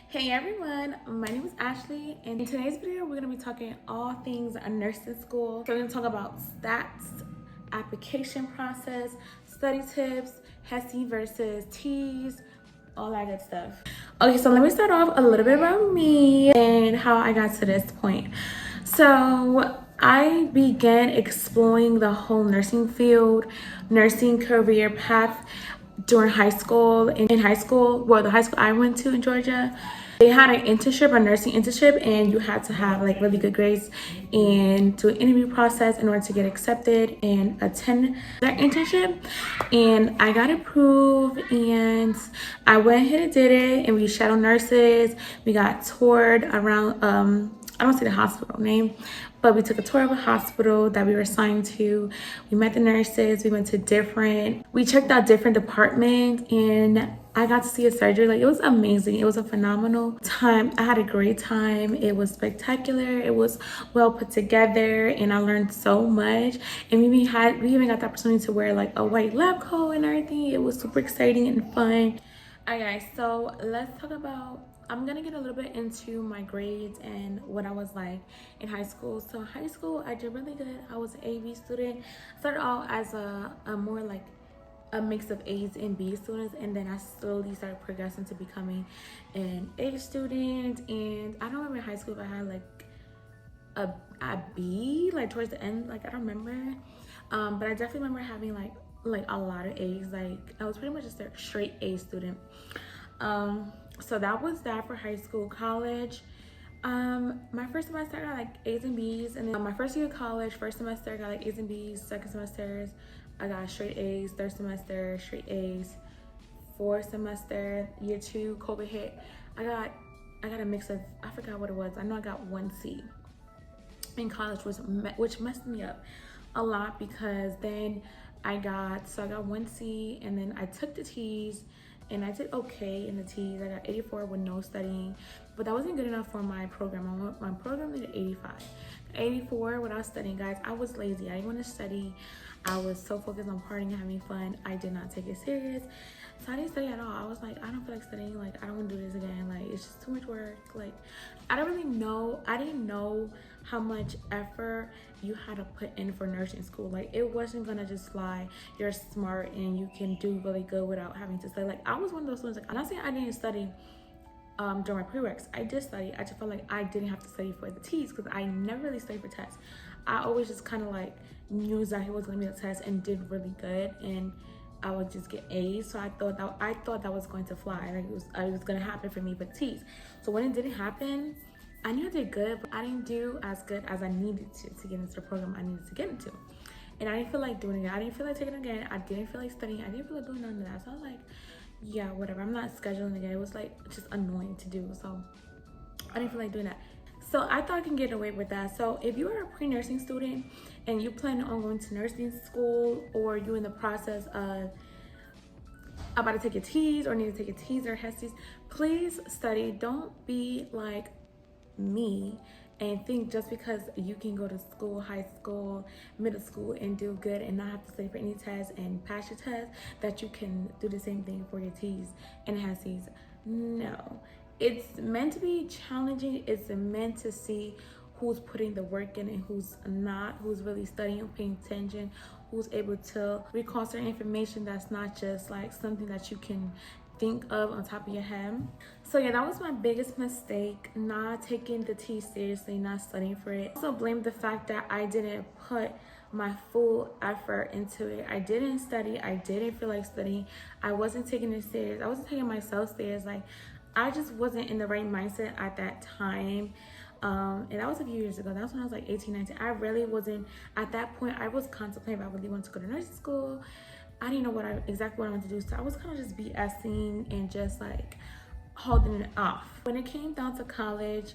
Hey everyone, my name is Ashley, and in today's video we're going to be talking all things nursing school. So we're going to talk about stats, application process, study tips, HESI versus TEAS, all that good stuff. Okay, so let me start off a little bit about me and how I got to this point. So I began exploring the whole nursing field, nursing career path during high school. In high school, well, the high school I went to in Georgia, they had an internship, a nursing internship, and you had to have like really good grades and do an interview process in order to get accepted and attend that internship. And I got approved, and I went ahead and did it. And we shadowed nurses. We got toured around. I don't see the hospital name, but we took a tour of a hospital that we were assigned to. We met the nurses. We checked out different departments, and I got to see a surgery. Like, it was amazing. It was a phenomenal time. I had a great time. It was spectacular. It was well put together, and I learned so much. And we even got the opportunity to wear like a white lab coat and everything. It was super exciting and fun. All right, guys, so let's talk about, I'm gonna get a little bit into my grades and what I was like in high school. So high school, I did really good. I was an AB student. Started out as a more like a mix of A's and B students, and then I slowly started progressing to becoming an A student. And I don't remember in high school if I had like a B, like towards the end, like I don't remember. But I definitely remember having like a lot of A's. Like, I was pretty much just a straight A student. So that was that for high school. College, my first semester I got like A's and B's, and then my first year of college, first semester I got like A's and B's. Second semester I got straight A's. Third semester straight A's. Fourth semester, year 2, COVID hit. I got a mix of, I forgot what it was. I know I got 1 C in college, which messed me up a lot, because then I got 1 C, and then I took the TEAS, and I did okay in the TEAS. I got 84 with no studying, but that wasn't good enough for my program. My program needed 85. 84 without studying, guys. I was lazy. I didn't want to study. I was so focused on partying and having fun. I did not take it serious. So I didn't study at all. I was like, I don't feel like studying. Like, I don't want to do this again. Like, it's just too much work. Like, I didn't know how much effort you had to put in for nursing school. Like, it wasn't gonna just fly. You're smart and you can do really good without having to study. Like, I was one of those students, like, I'm not saying I didn't study during my prereqs. I did study. I just felt like I didn't have to study for the TEAS, because I never really studied for tests. I always just kind of like knew that he was gonna be the test and did really good, and I would just get A's. So I thought that was going to fly. Like, it was gonna happen for me for TEAS. So when it didn't happen, I knew I did good, but I didn't do as good as I needed to get into the program I needed to get into. And I didn't feel like doing it. I didn't feel like taking it again. I didn't feel like studying. I didn't feel like doing none of that. So I was like, yeah, whatever. I'm not scheduling again. It was like just annoying to do. So I didn't feel like doing that. So I thought I can get away with that. So if you are a pre-nursing student and you plan on going to nursing school, or you're in the process of about to take a TEAS or need to take a TEAS or HESIs, please study. Don't be like me and think just because you can go to school, high school, middle school, and do good and not have to study for any tests and pass your test, that you can do the same thing for your TEAS and HESIs. No, it's meant to be challenging. It's meant to see who's putting the work in and who's not, who's really studying, paying attention, who's able to recall certain information that's not just like something that you can think of on top of your head. So yeah, that was my biggest mistake, not taking the TEAS seriously, not studying for it. I also blame the fact that I didn't put my full effort into it. I didn't study. I didn't feel like studying. I wasn't taking it serious. I wasn't taking myself serious. Like, I just wasn't in the right mindset at that time. And that was a few years ago. That was when I was like 18, 19. I really wasn't, at that point, I was contemplating if I really wanted to go to nursing school. I didn't know exactly what I wanted to do. So I was kind of just BSing and just like holding it off. When it came down to college,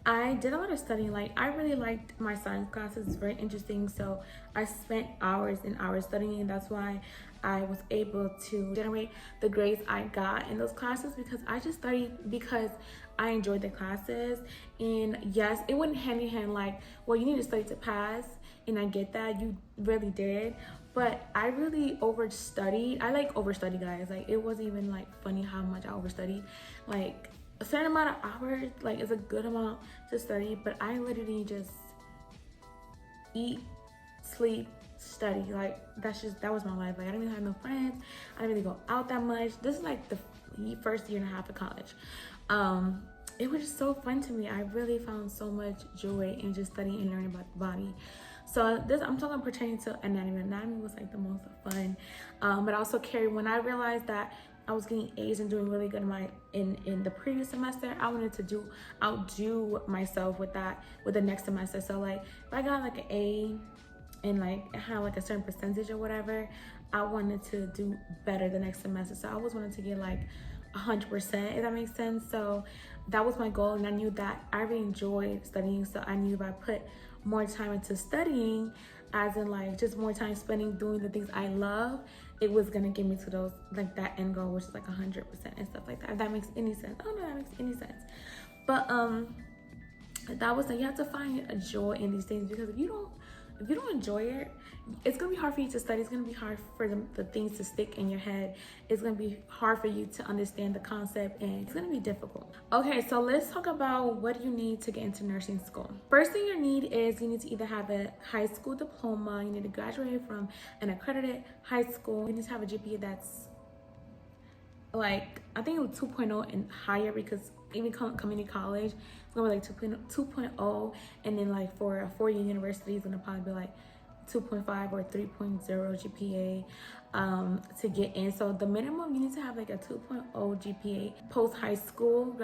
I did a lot of studying. Like, I really liked my science classes. It's very interesting. So I spent hours and hours studying, and that's why I was able to generate the grades I got in those classes, because I just studied because I enjoyed the classes. And yes, it went hand in hand, like, well, you need to study to pass, and I get that, you really did, but I really overstudied. I like overstudy, guys. Like, it wasn't even like funny how much I overstudied. Like, a certain amount of hours, like, is a good amount to study, but I literally just eat, sleep, study. Like, that was my life. Like, I didn't even have no friends. I didn't really go out that much. This is like the first year and a half of college. It was just so fun to me. I really found so much joy in just studying and learning about the body. So I'm talking pertaining to anatomy. Anatomy was like the most fun. But also when I realized that I was getting A's and doing really good in the previous semester, I wanted to outdo myself with the next semester. So like, if I got like an A and like it had like a certain percentage or whatever, I wanted to do better the next semester. So I always wanted to get like 100%, if that makes sense. So that was my goal, and I knew that I really enjoyed studying. So I knew if I put more time into studying, as in like just more time spending doing the things I love, it was gonna get me to those, like, that end goal, which is like 100% and stuff like that. If that makes any sense. I don't know if that makes any sense. But that was you have to find a joy in these things, because if you don't enjoy it, it's gonna be hard for you to study. It's gonna be hard for the things to stick in your head. It's gonna be hard for you to understand the concept, and it's gonna be difficult. Okay, so let's talk about what you need to get into nursing school. First thing you need is you need to either have a high school diploma, you need to graduate from an accredited high school, you need to have a GPA that's like, I think it was 2.0 and higher, because even community college, it's gonna be like 2.0, and then like for a 4-year university, it's gonna probably be like 2.5 or 3.0 GPA to get in. So the minimum, you need to have like a 2.0 GPA post high school.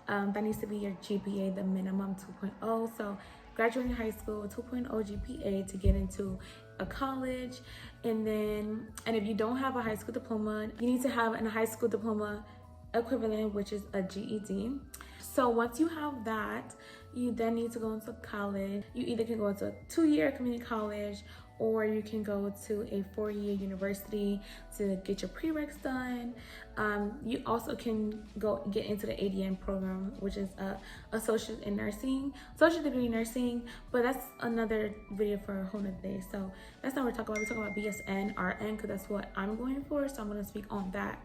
That needs to be your GPA, the minimum 2.0. So graduating high school, 2.0 GPA to get into a college. And if you don't have a high school diploma, you need to have a high school diploma equivalent, which is a GED. So once you have that, you then need to go into college. You either can go into a 2-year community college, or you can go to a 4-year university to get your prereqs done. You also can get into the ADN program, which is a associate degree in nursing, but that's another video for a whole nother day. So that's not what we're talking about. We're talking about BSN, RN, because that's what I'm going for. So I'm going to speak on that.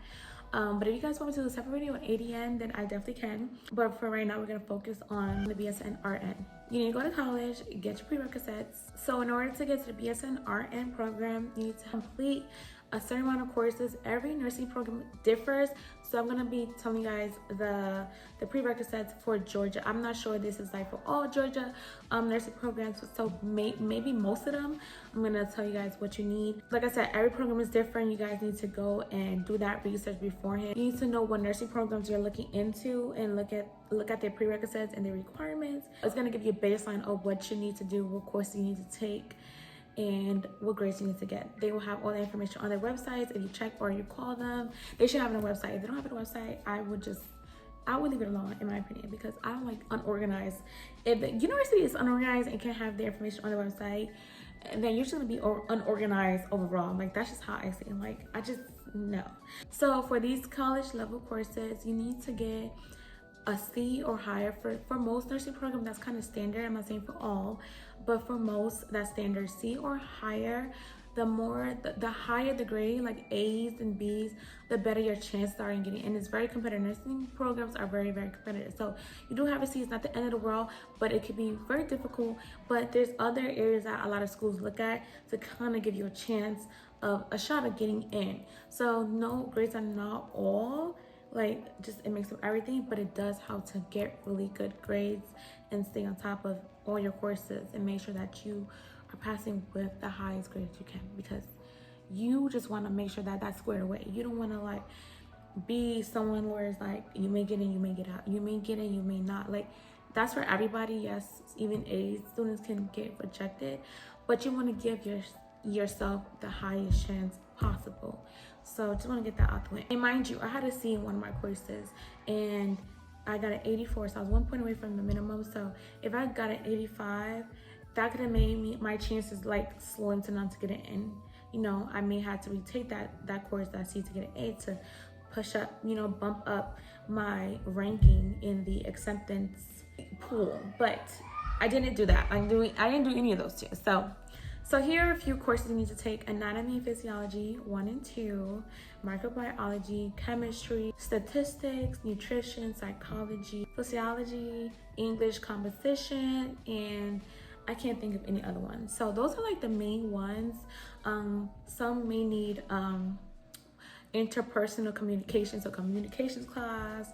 But if you guys want me to do a separate video on ADN, then I definitely can. But for right now, we're gonna focus on the BSN RN. You need to go to college, get your prerequisites. So in order to get to the BSN RN program, you need to complete a certain amount of courses. Every nursing program differs. So I'm gonna be telling you guys the prerequisites for Georgia. I'm not sure this is like for all Georgia nursing programs, so maybe most of them. I'm gonna tell you guys what you need. Like I said, every program is different. You guys need to go and do that research beforehand. You need to know what nursing programs you're looking into and look at their prerequisites and their requirements. It's gonna give you a baseline of what you need to do, what course you need to take, and what grades you need to get. They will have all the information on their websites. If you check or you call them, they should have a website. If they don't have a website, I would leave it alone, in my opinion, because I don't like unorganized. If the university is unorganized and can't have the information on the website, then you're just gonna be unorganized overall. Like, that's just how I see it. Like, I just no. So for these college level courses, you need to get a C or higher. For most nursing programs, that's kind of standard. I'm not saying for all, but for most, that's standard. C or higher. The higher the grade, like A's and B's, the better your chances are in getting in. It's very competitive. Nursing programs are very, very competitive. So you do have a C. It's not the end of the world, but it can be very difficult. But there's other areas that a lot of schools look at to kind of give you a chance of a shot of getting in. So no, grades are not all, like, just it makes up everything, but it does help to get really good grades and stay on top of all your courses and make sure that you are passing with the highest grades you can, because you just want to make sure that that's squared away. You don't want to like be someone where it's like you may get in, you may get out, you may get in, you may not. Like, that's for everybody. Yes, even A students can get rejected, but you want to give yourself the highest chance possible. So just want to get that out the way. And mind you, I had a C in one of my courses and I got an 84, so I was 1 point away from the minimum. So if I got an 85, that could have made my chances like slim to none to get an in. You know, I may have to retake that course, that C, to get an A, to push up, you know, bump up my ranking in the acceptance pool. But I didn't do that. I didn't do any of those two. So So here are a few courses you need to take: anatomy and physiology 1 and 2, microbiology, chemistry, statistics, nutrition, psychology, sociology, English composition, and I can't think of any other ones. So those are like the main ones. Some may need interpersonal communication, so communications class.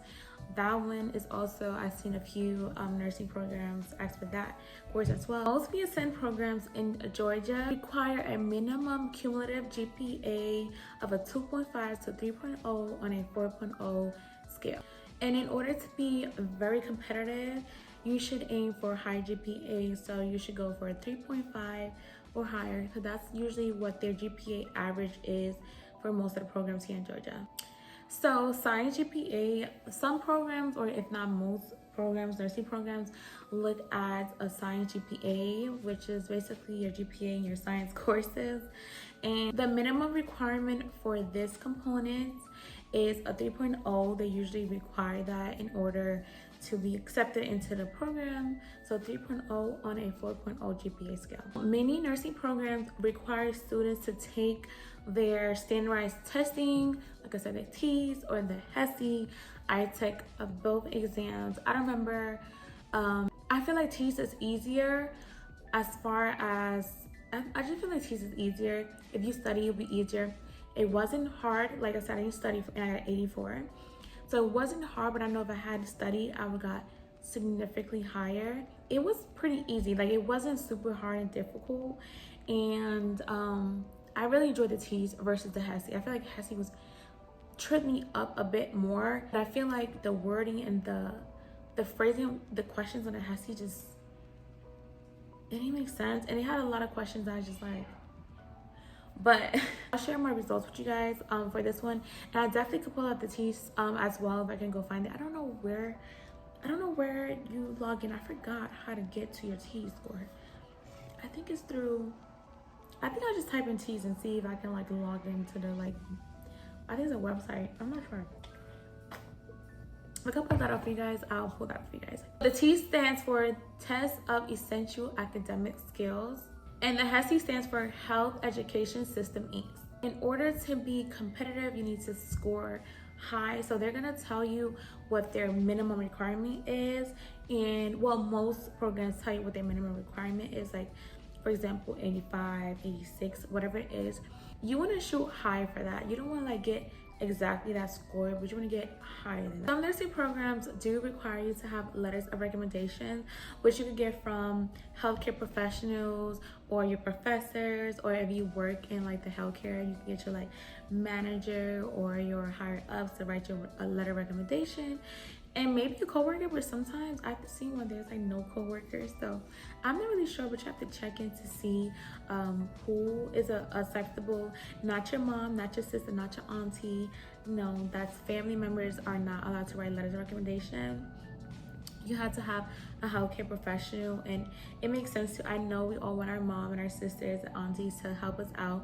That one is also, I've seen a few nursing programs ask for that course as well. Most BSN programs in Georgia require a minimum cumulative GPA of a 2.5 to 3.0 on a 4.0 scale. And in order to be very competitive, you should aim for high GPA. So you should go for a 3.5 or higher, because that's usually what their GPA average is for most of the programs here in Georgia. So science GPA, some programs, or if not most programs, nursing programs, look at a science GPA, which is basically your GPA in your science courses. And the minimum requirement for this component is a 3.0. They usually require that in order to be accepted into the program. So 3.0 on a 4.0 GPA scale. Many nursing programs require students to take their standardized testing, like I said, the TEAS or the HESI. I took both exams. I don't remember. I feel like TEAS is easier as far as, I just feel like TEAS is easier. If you study, it'll be easier. It wasn't hard. Like I said, I didn't study and I got 84. So it wasn't hard, but I know if I had studied, I would got significantly higher. It was pretty easy. Like, it wasn't super hard and difficult. And I really enjoyed the TEAS versus the HESI. I feel like HESI was tripped me up a bit more. But I feel like the wording and the phrasing, the questions on the HESI just, it didn't make sense. And it had a lot of questions that I was just like, but I'll share my results with you guys for this one, and I definitely could pull out the TEAS as well if I can go find it. I don't know where you log in. I forgot how to get to your TEAS score. I think it's through, I think I'll just type in TEAS and see if I can like log into the, like, I think it's a website. I'm not sure. Look, I'll pull that up for you guys. I'll pull that up for you guys. The TEAS stands for Test of Essential Academic Skills, and the HESI stands for Health Education System Inc. In order to be competitive, you need to score high. So they're gonna tell you what their minimum requirement is. And well, most programs tell you what their minimum requirement is. Like, for example, 85, 86, whatever it is. You wanna shoot high for that. You don't wanna like get exactly that score, but you want to get higher than that. Some nursing programs do require you to have letters of recommendation, which you can get from healthcare professionals or your professors, or if you work in like the healthcare, you can get your like manager or your higher ups to write you a letter of recommendation. And maybe a coworker, but sometimes I've seen one there's like no coworkers, so I'm not really sure, but you have to check in to see who is acceptable. Not your mom, not your sister, not your auntie. No, that's family members are not allowed to write letters of recommendation. You have to have a healthcare professional, and it makes sense to, I know we all want our mom and our sisters and aunties to help us out,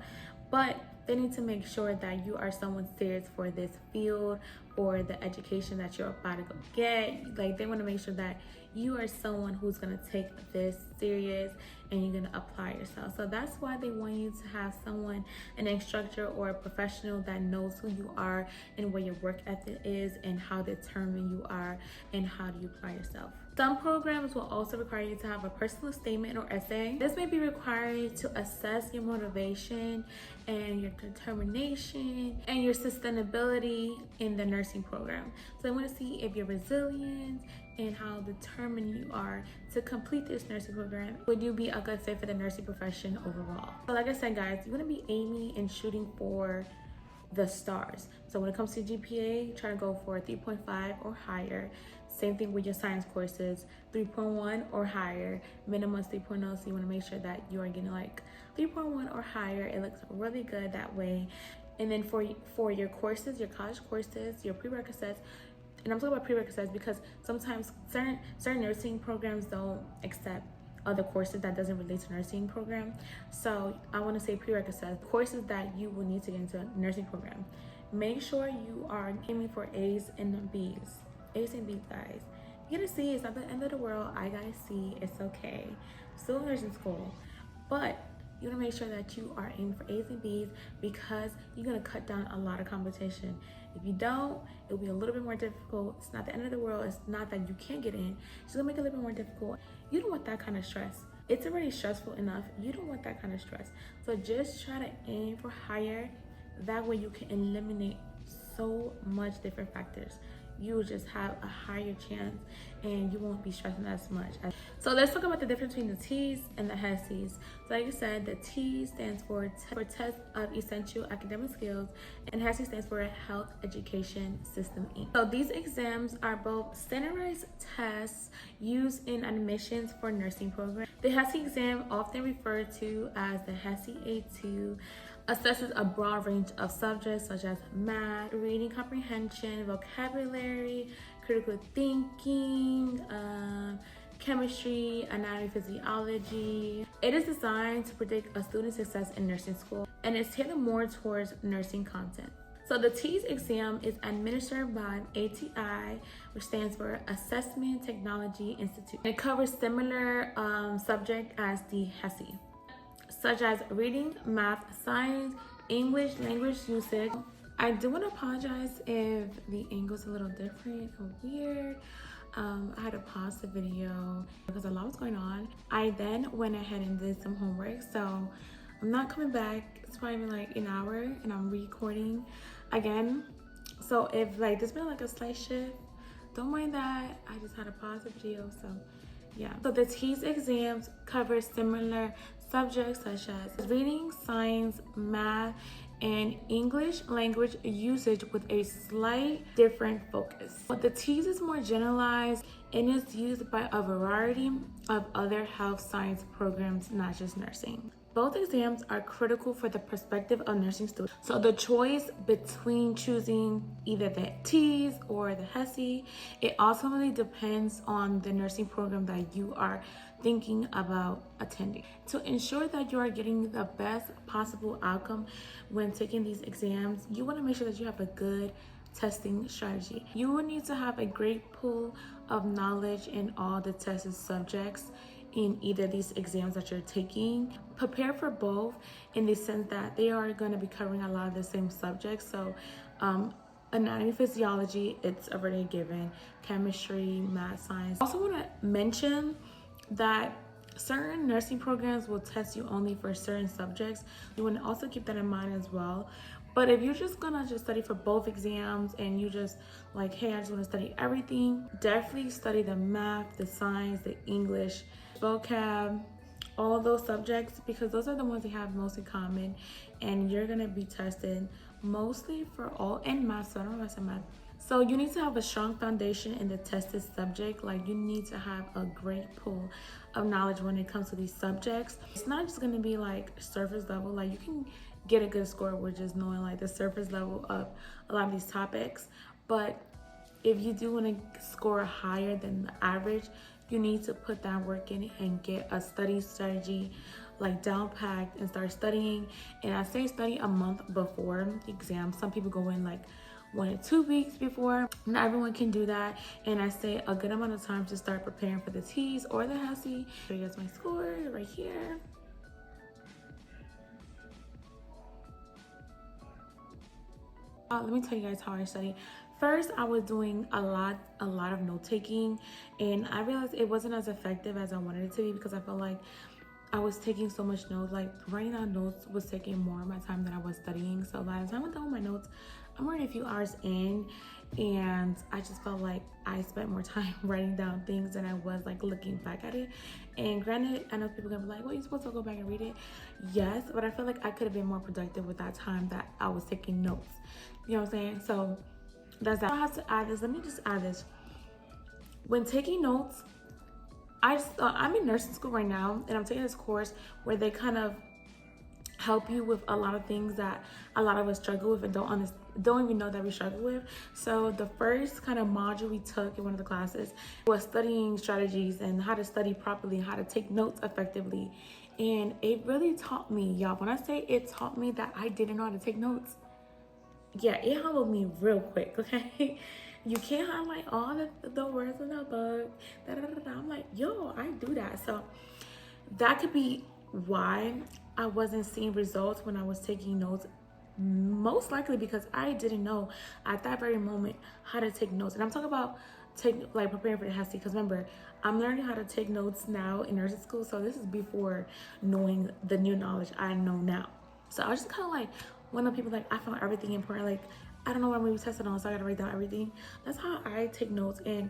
but they need to make sure that you are someone serious for this field or the education that you're about to go get. Like, they want to make sure that you are someone who's going to take this serious and you're going to apply yourself. So that's why they want you to have someone, an instructor or a professional that knows who you are and what your work ethic is and how determined you are and how do you apply yourself. Some programs will also require you to have a personal statement or essay. This may be required to assess your motivation and your determination and your sustainability in the nursing program. So I want to see if you're resilient and how determined you are to complete this nursing program. Would you be a good fit for the nursing profession overall? So like I said, guys, you want to be aiming and shooting for the stars. So when it comes to GPA, try to go for a 3.5 or higher. Same thing with your science courses, 3.1 or higher. Minimum is 3.0, so you want to make sure that you are getting like 3.1 or higher. It looks really good that way. And then for your courses, your college courses, your prerequisites, and I'm talking about prerequisites because sometimes certain nursing programs don't accept other courses that doesn't relate to nursing program. So I want to say prerequisites, courses that you will need to get into a nursing program. Make sure you are aiming for A's and B's. A's and B's, guys. You get a C, it's not the end of the world. I got a C, it's okay. Still in nursing school. But You want to make sure that you are aiming for A's and B's because you're going to cut down a lot of competition. If you don't, it'll be a little bit more difficult. It's not the end of the world. It's not that you can't get in. It's going to make it a little bit more difficult. You don't want that kind of stress. It's already stressful enough. You don't want that kind of stress. So just try to aim for higher. That way you can eliminate so much different factors. You will just have a higher chance and you won't be stressing as much. So let's talk about the difference between the TEAS and the HESIs. So like I said, the TEAS stands for Test of Essential Academic Skills, and HESI stands for Health Education System Inc. So these exams are both standardized tests used in admissions for nursing programs. The HESI exam, often referred to as the HESI A2, assesses a broad range of subjects such as math, reading comprehension, vocabulary, critical thinking, chemistry, anatomy, physiology. It is designed to predict a student's success in nursing school and is tailored more towards nursing content. So the TEAS exam is administered by ATI, which stands for Assessment Technology Institute. It covers similar subjects as the HESI, such as reading, math, science, English, language usage. I do want to apologize if the angle's a little different or weird. I had to pause the video because a lot was going on. I then went ahead and did some homework, so I'm not coming back. It's probably been like an hour and I'm recording again. So if like there's been like a slight shift, don't mind that. I just had to pause the video, so yeah. So the TEAS exams cover similar subjects such as reading, science, math, and English language usage with a slight different focus. But the TEAS is more generalized and is used by a variety of other health science programs, not just nursing. Both exams are critical for the perspective of nursing students. So the choice between choosing either the TEAS or the HESI, it ultimately depends on the nursing program that you are thinking about attending. To ensure that you are getting the best possible outcome when taking these exams, you want to make sure that you have a good testing strategy. You will need to have a great pool of knowledge in all the tested subjects in either of these exams that you're taking. Prepare for both in the sense that they are going to be covering a lot of the same subjects. So anatomy, physiology, it's already a given. Chemistry, math, science. I also want to mention that certain nursing programs will test you only for certain subjects. You want to also keep that in mind as well. But if you're just gonna study for both exams and you just like, hey, I just want to study everything, definitely study the math, the science, the English, vocab, all of those subjects, because those are the ones that have most in common, and you're gonna be tested mostly for all, and math. So I don't know if I said math. So you need to have a strong foundation in the tested subject. Like you need to have a great pool of knowledge when it comes to these subjects. It's not just gonna be like surface level. Like you can get a good score with just knowing like the surface level of a lot of these topics. But if you do want to score higher than the average, you need to put that work in and get a study strategy like down packed and start studying. And I say study a month before the exam. Some people go in like 1 or 2 weeks before. Not everyone can do that. And I say a good amount of time to start preparing for the TEAS or the HESI. Show you guys my score right here. Let me tell you guys how I study. First, I was doing a lot of note taking, and I realized it wasn't as effective as I wanted it to be because I felt like I was taking so much notes. Like writing down notes was taking more of my time than I was studying. So by the time I'm done with my notes, I'm already a few hours in, and I just felt like I spent more time writing down things than I was like looking back at it. And granted, I know people are gonna be like, well, you're supposed to go back and read it. Yes, but I feel like I could have been more productive with that time that I was taking notes. You know what I'm saying? So that's that. I have to add this. Let me just add this. When taking notes, I'm in nursing school right now, and I'm taking this course where they kind of help you with a lot of things that a lot of us struggle with and don't even know that we struggle with. So the first kind of module we took in one of the classes was studying strategies and how to study properly, how to take notes effectively. And it really taught me, y'all, when I say it taught me that I didn't know how to take notes, yeah, it humbled me real quick, okay? You can't highlight all the words in the book. I'm like, yo, I do that. So that could be why I wasn't seeing results when I was taking notes, most likely because I didn't know at that very moment how to take notes. And I'm talking about preparing for the HESI, because remember, I'm learning how to take notes now in nursing school, so this is before knowing the new knowledge I know now. So I was just kind of like one of the people, like, I found everything important, like I don't know what I'm gonna be testing on, so I gotta write down everything. That's how I take notes, and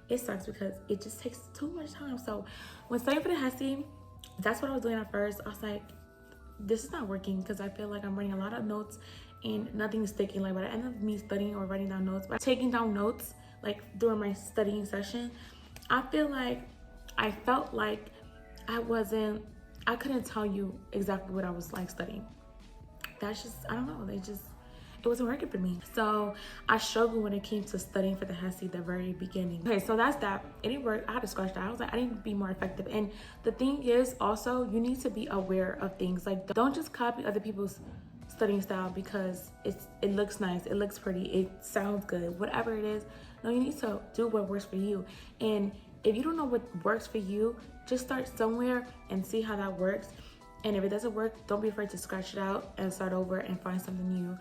it sucks because it just takes too much time. So when studying for the HESI, that's what I was doing at first. I was like, this is not working, because I feel like I'm writing a lot of notes and nothing's sticking. Like by the end of me studying or writing down notes, by taking down notes like during my studying session, I felt like I couldn't tell you exactly what I was like studying. That's just, I don't know, it wasn't working for me. So I struggled when it came to studying for the HESI at the very beginning. Okay, so that's that. It didn't work. I had to scratch that. I was like, I need to be more effective. And the thing is also, you need to be aware of things. Like, don't just copy other people's studying style because it looks nice, it looks pretty, it sounds good, whatever it is. No, you need to do what works for you. And if you don't know what works for you, just start somewhere and see how that works. And if it doesn't work, don't be afraid to scratch it out and start over and find something new.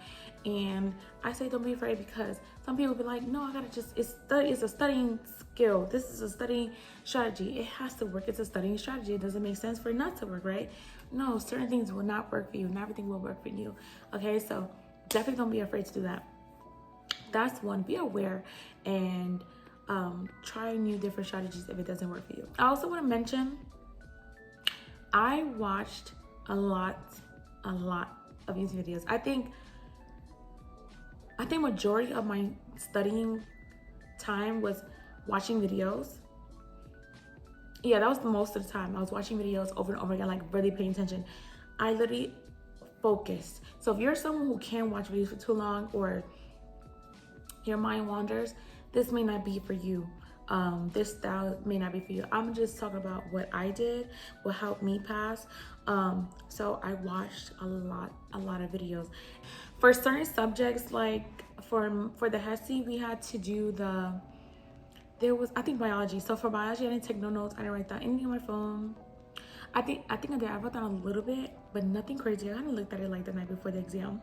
And I say don't be afraid because some people be like, no, I gotta just, it's a studying skill. This is a studying strategy. It has to work. It's a studying strategy. It doesn't make sense for it not to work, right? No, certain things will not work for you. Not everything will work for you. Okay, so definitely don't be afraid to do that. That's one. Be aware and try new different strategies if it doesn't work for you. I also want to mention, I watched a lot of YouTube videos. I think majority of my studying time was watching videos. Yeah, that was most of the time. I was watching videos over and over again, like really paying attention. I literally focused. So if you're someone who can't watch videos for too long or your mind wanders, this may not be for you. This style may not be for you. I'm just talking about what I did, what helped me pass. So I watched a lot of videos. For certain subjects, like for the HESI, we had to do I think biology. So for biology, I didn't take no notes. I didn't write down anything on my phone. I think I did. I wrote down a little bit, but nothing crazy. I kind of looked at it like the night before the exam.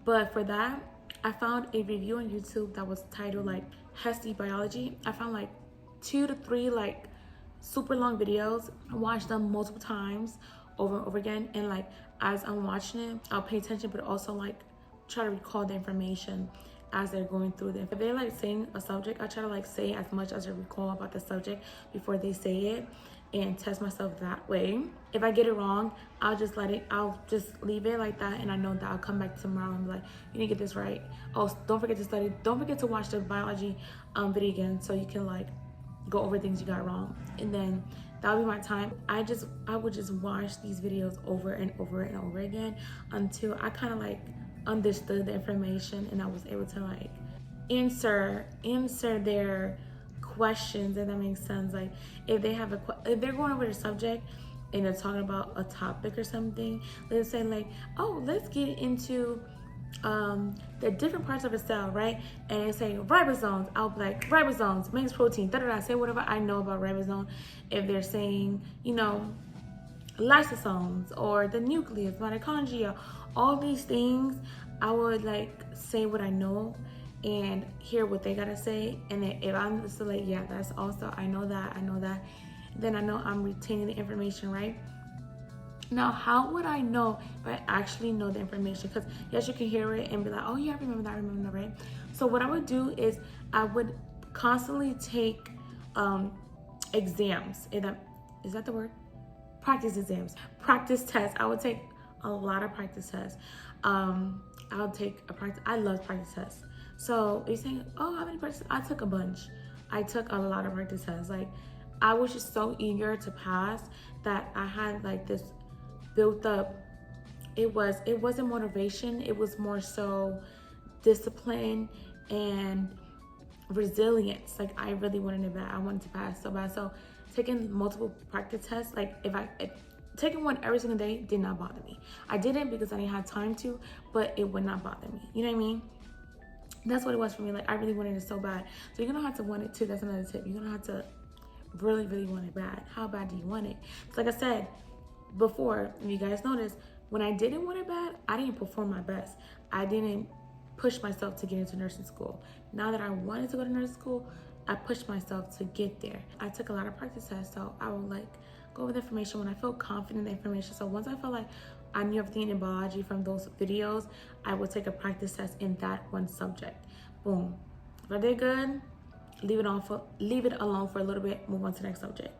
But for that, I found a review on YouTube that was titled like HESI biology. I found like 2 to 3 like super long videos. I watched them multiple times over and over again, and like as I'm watching it, I'll pay attention, but also like try to recall the information as they're going through them. If they're like saying a subject, I try to like say as much as I recall about the subject before they say it and test myself that way. If I get it wrong, I'll just leave it like that, and I know that I'll come back tomorrow and be like, you need to get this right. Oh, don't forget to study. Don't forget to watch the biology video again so you can like go over things you got wrong. And then that would be my time. I would just watch these videos over and over and over again until I kind of like understood the information and I was able to like answer their questions, if that makes sense. Like if they're going over the subject and they're talking about a topic or something, let's say like, oh, let's get into the different parts of a cell, right? And they say ribosomes, I'll be like, ribosomes makes protein, say whatever I know about ribosome. If they're saying, you know, lysosomes or the nucleus, mitochondria, all these things, I would like say what I know and hear what they gotta say. And then if I'm just like, yeah, that's also, I know that, then I know I'm retaining the information, right? Now, how would I know if I actually know the information? Because yes, you can hear it and be like, oh yeah, I remember that, right? So what I would do is I would constantly take exams. Is that the word? Practice exams, practice tests. I would take a lot of practice tests. I love practice tests. So you're saying, oh, how many practice? I took a bunch. I took a lot of practice tests. Like I was just so eager to pass that I had like this built up. It wasn't motivation. It was more so discipline and resilience. Like I really wanted it bad. I wanted to pass so bad. So taking multiple practice tests, like if taking one every single day did not bother me. I didn't because I didn't have time to, but it would not bother me. You know what I mean? That's what it was for me. Like I really wanted it so bad. So you're gonna have to want it too. That's another tip. You're gonna have to really, really want it bad. How bad do you want it? So like I said, before, if you guys notice, when I didn't want it bad, I didn't perform my best. I didn't push myself to get into nursing school. Now that I wanted to go to nursing school, I pushed myself to get there. I took a lot of practice tests, so I would like go over the information when I felt confident in the information. So once I felt like I knew everything in biology from those videos, I would take a practice test in that one subject. Boom. If I did good, leave it alone for a little bit, move on to the next subject.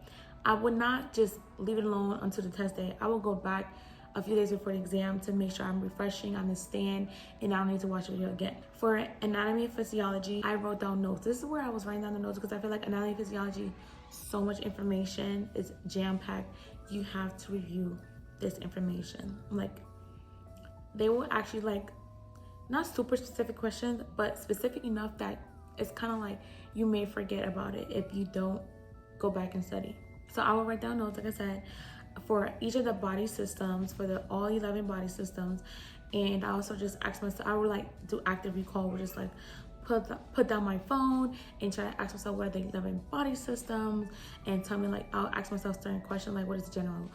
I would not just leave it alone until the test day. I will go back a few days before the exam to make sure I'm refreshing, understand, and I don't need to watch the video again. For anatomy and physiology, I wrote down notes. This is where I was writing down the notes because I feel like anatomy and physiology, so much information, is jam-packed. You have to review this information. Like, they will actually, like, not super specific questions, but specific enough that it's kind of like you may forget about it if you don't go back and study. So I will write down notes, like I said, for each of the body systems, for the all 11 body systems. And I also just ask myself, I would like do active recall, where just like put down my phone and try to ask myself what are the 11 body systems, and tell me, like, I'll ask myself certain questions like what is the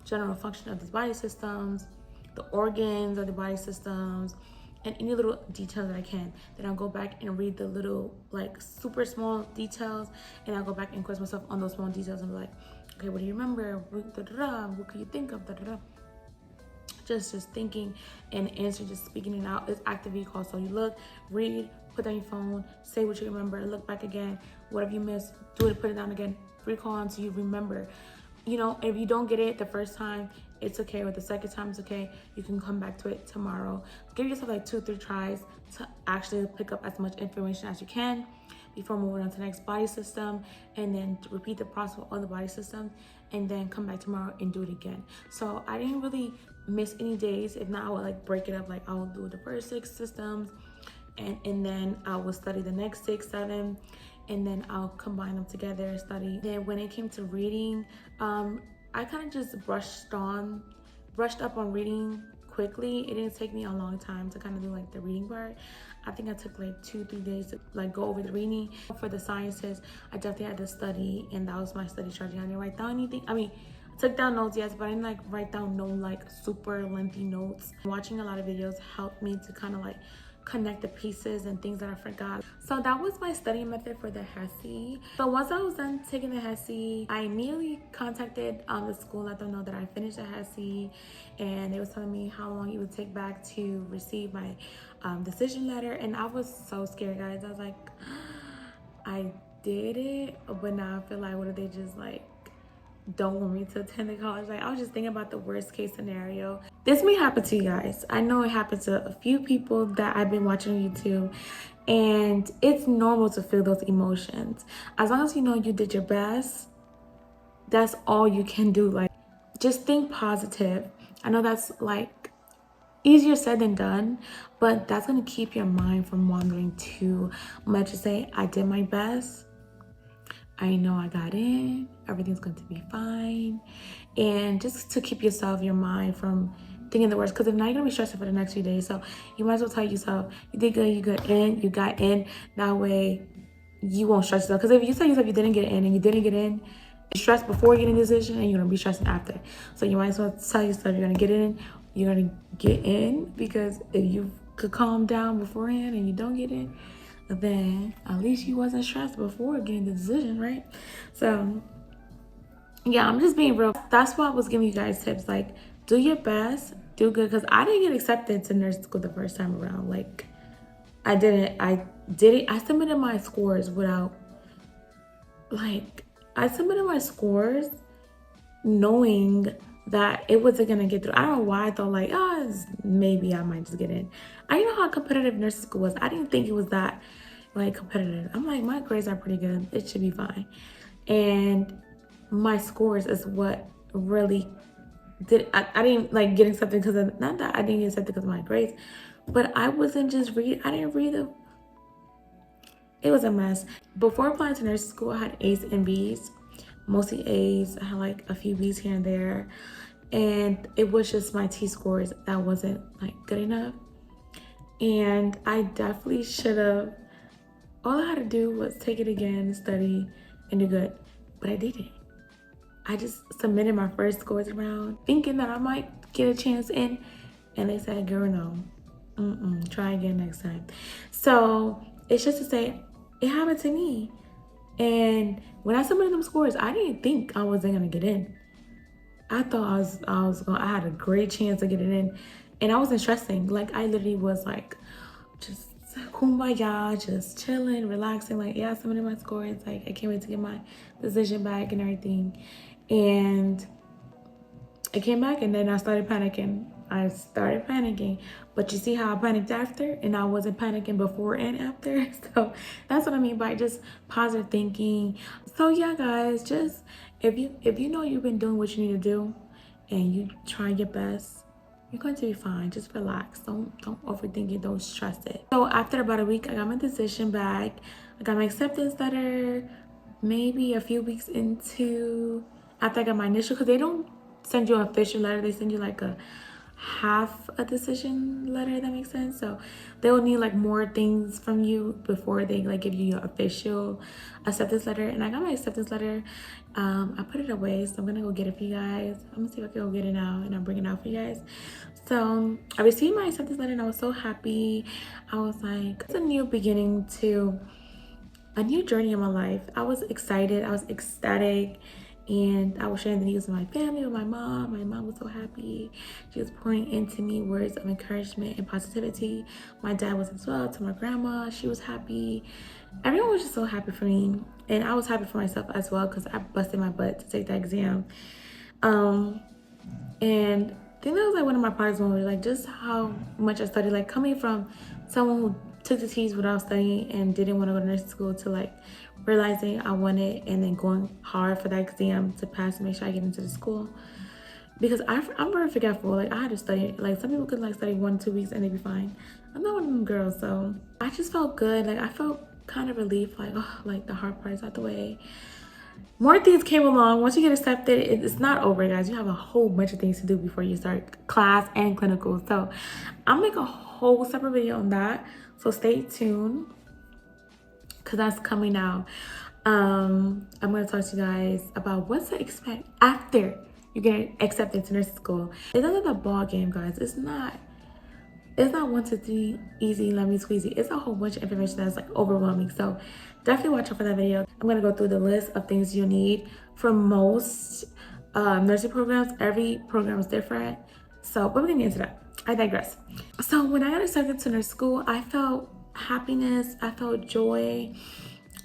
general function of these body systems, the organs of the body systems, and any little details that I can. Then I'll go back and read the little, like, super small details, and I'll go back and question myself on those small details and be like, okay, what do you remember? What could you think of? Just thinking and answering, just speaking it out is active recall. So you look, read, put down your phone, say what you remember, look back again. Whatever you missed, do it, put it down again. Recall until you remember. You know, if you don't get it the first time, it's okay. Or the second time, it's okay. You can come back to it tomorrow. Give yourself like 2-3 tries to actually pick up as much information as you can before moving on to the next body system, and then to repeat the process with other body systems, and then come back tomorrow and do it again. So I didn't really miss any days. If not, I would like break it up. Like, I will do the first 6 systems, and then I will study the next 6, 7, and then I'll combine them together, study. Then when it came to reading, I kind of just brushed up on reading quickly. It didn't take me a long time to kind of do like the reading part. I think I took like 2-3 days to like go over the reading. For the sciences, I definitely had to study, and that was my study strategy. I didn't write down anything. I mean, I took down notes, yes, but I didn't like write down no like super lengthy notes. Watching a lot of videos helped me to kind of like connect the pieces and things that I forgot. So that was my study method for the HESI. So once I was done taking the HESI, I immediately contacted the school, let them know that I finished the HESI, and they was telling me how long it would take back to receive my decision letter. And I was so scared, guys. I was like, I did it, but now I feel like, what if they just like don't want me to attend the college? Like, I was just thinking about the worst case scenario. This may happen to you guys. I know it happened to a few people that I've been watching on YouTube, and it's normal to feel those emotions. As long as you know you did your best, that's all you can do. Like, just think positive. I know that's like easier said than done, but that's gonna keep your mind from wandering too much. To say, I did my best, I know I got in, everything's going to be fine. And just to keep your mind from thinking the worst, because if not, you're gonna be stressed for the next few days. So you might as well tell yourself, you did good, you got in. That way you won't stress yourself. Because if you tell yourself you didn't get in and you didn't get in, you're stressed before getting a decision and you're gonna be stressing after. So you might as well tell yourself you're gonna get in, you're gonna get in, because if you could calm down beforehand and you don't get in, then at least you wasn't stressed before getting the decision, right? So yeah, I'm just being real. That's why I was giving you guys tips, like, do your best, do good, because I didn't get accepted to nursing school the first time around. Like, I submitted my scores without, like, I submitted my scores knowing that it wasn't gonna get through. I don't know why I thought like, maybe I might just get in. I know how competitive nursing school was. I didn't think it was that like competitive. I'm like, my grades are pretty good. It should be fine. And my scores is what really did. I didn't like get accepted because of, not that I didn't get accepted because of my grades, but I wasn't just I didn't read them. It was a mess. Before applying to nursing school, I had A's and B's. Mostly A's. I had like a few B's here and there, and it was just my T scores that wasn't like good enough. And I definitely should have, all I had to do was take it again, study, and do good. But I didn't. I just submitted my first scores round thinking that I might get a chance in, and they said, girl, no, try again next time. So it's just to say it happened to me. And when I submitted them scores, I didn't think I wasn't gonna get in. I thought I had a great chance of getting in, and I wasn't stressing. Like, I literally was like just kumbaya, just chilling, relaxing. Like, yeah, I submitted my scores. Like, I can't wait to get my decision back and everything. And I came back, and then I started panicking. But you see how I panicked after, and I wasn't panicking before and after. So that's what I mean by just positive thinking. So yeah, guys, just if you know you've been doing what you need to do, and you try your best, you're going to be fine. Just relax. Don't overthink it. Don't stress it. So after about a week, I got my decision back. I got my acceptance letter. Maybe a few weeks into after I got my initial, because they don't send you an official letter. They send you like a half a decision letter, that makes sense. So they'll need like more things from you before they like give you your official acceptance letter. And I got my acceptance letter. I put it away, so I'm gonna go get it for you guys. I'm gonna see if I can go get it now, and I'll bring it out for you guys. So I received my acceptance letter, and I was so happy. I was like, it's a new beginning to a new journey in my life. I was excited, I was ecstatic, and I was sharing the news with my family, with my mom. My mom was so happy. She was pouring into me words of encouragement and positivity. My dad was as well. To my grandma, she was happy. Everyone was just so happy for me, and I was happy for myself as well, because I busted my butt to take that exam. And I think that was like one of my proudest moments, like just how much I studied, like coming from someone who took the TEAS without studying and didn't want to go to nursing school, to like realizing I wanted, and then going hard for that exam to pass and make sure I get into the school. Because I'm very forgetful. Like, I had to study. Like, some people could like study 1-2 weeks and they'd be fine. I'm not one of them girls, so I just felt good. Like, I felt kind of relief, like, oh, like the hard part is out the way. More things came along. Once you get accepted, it's not over, guys. You have a whole bunch of things to do before you start class and clinical. So I'll make a whole separate video on that, so stay tuned, because that's coming out. I'm going to talk to you guys about what to expect after you get accepted to nursing school. It's not a ball game, guys. It's not 1, 2, 3 easy lemon squeezy. It's a whole bunch of information that's like overwhelming. So definitely watch out for that video. I'm gonna go through the list of things you need for most nursing programs. Every program is different, so but we're gonna get into that. I digress. So when I got accepted to nurse school, I felt happiness, I felt joy,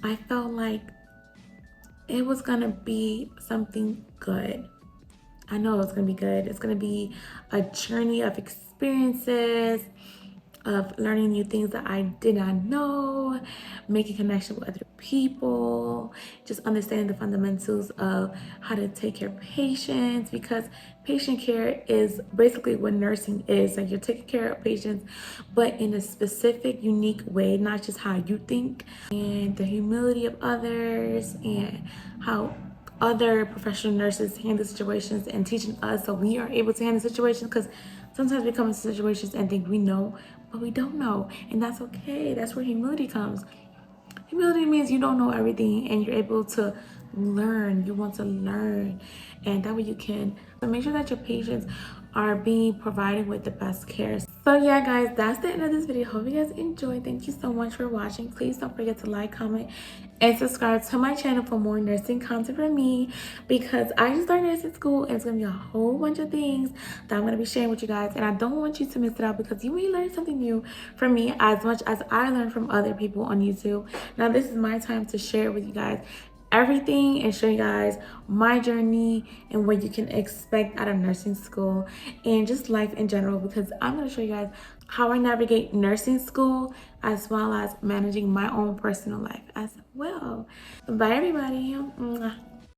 I felt like it was gonna be something good. I know it's gonna be good. It's gonna be a journey of experiences, of learning new things that I did not know, making connection with other people, just understanding the fundamentals of how to take care of patients, because patient care is basically what nursing is. Like, you're taking care of patients, but in a specific, unique way, not just how you think, and the humility of others, and how other professional nurses handle situations, and teaching us so we are able to handle situations, because sometimes we come into situations and think we know, but we don't know, and that's okay. That's where humility comes. Humility means you don't know everything, and you're able to learn. You want to learn, and that way you can. So make sure that your patients are being provided with the best care. So yeah, guys, that's the end of this video. Hope you guys enjoyed. Thank you so much for watching. Please don't forget to like, comment, and subscribe to my channel for more nursing content from me, because I just started nursing school, and it's gonna be a whole bunch of things that I'm gonna be sharing with you guys, and I don't want you to miss it out, because you may learn something new from me as much as I learn from other people on YouTube. Now this is my time to share with you guys everything and show you guys my journey and what you can expect out of nursing school and just life in general, because I'm going to show you guys how I navigate nursing school as well as managing my own personal life as well. Bye everybody. Mwah.